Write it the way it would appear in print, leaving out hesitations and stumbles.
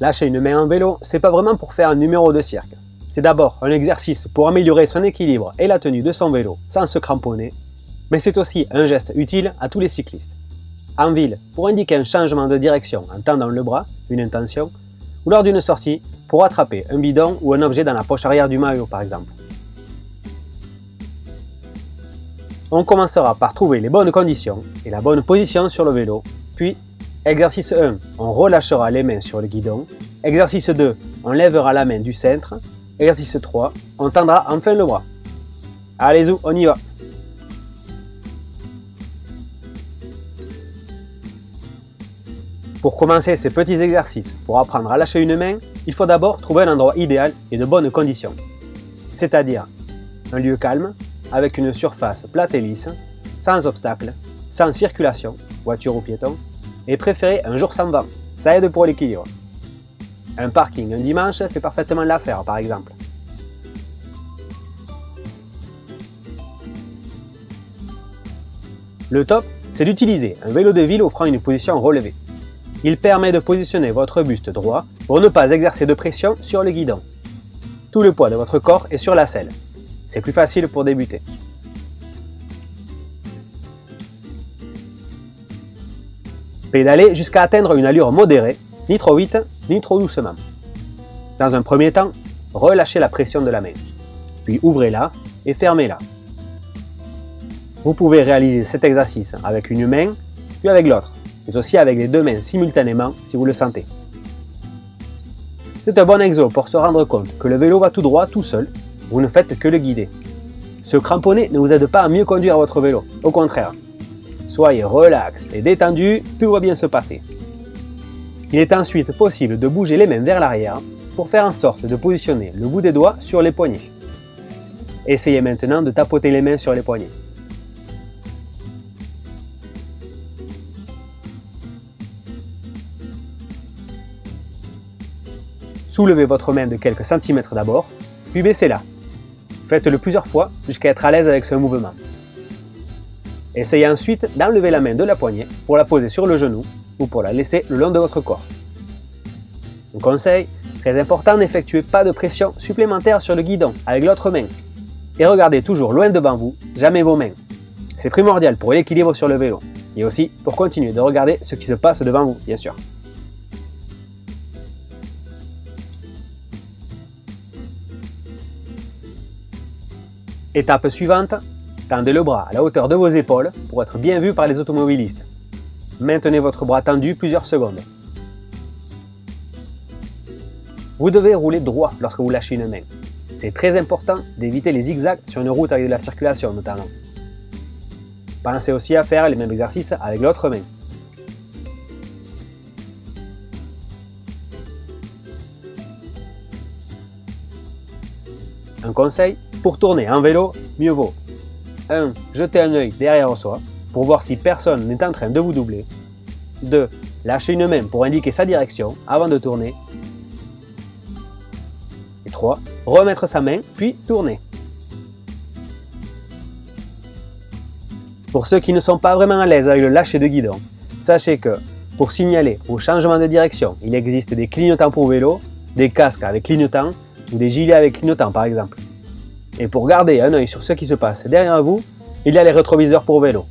Lâcher une main en vélo, c'est pas vraiment pour faire un numéro de cirque. C'est d'abord un exercice pour améliorer son équilibre et la tenue de son vélo sans se cramponner, mais c'est aussi un geste utile à tous les cyclistes. En ville, pour indiquer un changement de direction en tendant le bras, une intention, ou lors d'une sortie, pour attraper un bidon ou un objet dans la poche arrière du maillot par exemple. On commencera par trouver les bonnes conditions et la bonne position sur le vélo, puis exercice 1, on relâchera les mains sur le guidon, exercice 2, on lèvera la main du centre, exercice 3, on tendra enfin le bras. Allez, on y va! Pour commencer ces petits exercices, pour apprendre à lâcher une main, il faut d'abord trouver un endroit idéal et de bonnes conditions. C'est-à-dire un lieu calme, avec une surface plate et lisse, sans obstacle, sans circulation, voiture ou piéton, et préférer un jour sans vent, ça aide pour l'équilibre. Un parking un dimanche fait parfaitement l'affaire par exemple. Le top, c'est d'utiliser un vélo de ville offrant une position relevée. Il permet de positionner votre buste droit pour ne pas exercer de pression sur le guidon. Tout le poids de votre corps est sur la selle. C'est plus facile pour débuter. Pédalez jusqu'à atteindre une allure modérée, ni trop vite, ni trop doucement. Dans un premier temps, relâchez la pression de la main, puis ouvrez-la et fermez-la. Vous pouvez réaliser cet exercice avec une main, puis avec l'autre, mais aussi avec les deux mains simultanément si vous le sentez. C'est un bon exo pour se rendre compte que le vélo va tout droit tout seul, vous ne faites que le guider. Se cramponner ne vous aide pas à mieux conduire votre vélo, au contraire. Soyez relax et détendu, tout va bien se passer. Il est ensuite possible de bouger les mains vers l'arrière pour faire en sorte de positionner le bout des doigts sur les poignets. Essayez maintenant de tapoter les mains sur les poignets. Soulevez votre main de quelques centimètres d'abord, puis baissez-la. Faites-le plusieurs fois jusqu'à être à l'aise avec ce mouvement. Essayez ensuite d'enlever la main de la poignée pour la poser sur le genou ou pour la laisser le long de votre corps. Un conseil, très important, n'effectuez pas de pression supplémentaire sur le guidon avec l'autre main. Et regardez toujours loin devant vous, jamais vos mains. C'est primordial pour l'équilibre sur le vélo et aussi pour continuer de regarder ce qui se passe devant vous, bien sûr. Étape suivante, tendez le bras à la hauteur de vos épaules pour être bien vu par les automobilistes. Maintenez votre bras tendu plusieurs secondes. Vous devez rouler droit lorsque vous lâchez une main. C'est très important d'éviter les zigzags sur une route avec de la circulation notamment. Pensez aussi à faire les mêmes exercices avec l'autre main. Un conseil, pour tourner en vélo, mieux vaut 1. Jeter un œil derrière soi pour voir si personne n'est en train de vous doubler. 2. Lâcher une main pour indiquer sa direction avant de tourner. Et 3. Remettre sa main puis tourner. Pour ceux qui ne sont pas vraiment à l'aise avec le lâcher de guidon, sachez que pour signaler au changement de direction, il existe des clignotants pour vélo, des casques avec clignotants ou des gilets avec clignotants par exemple. Et pour garder un œil sur ce qui se passe derrière vous, il y a les rétroviseurs pour vélo.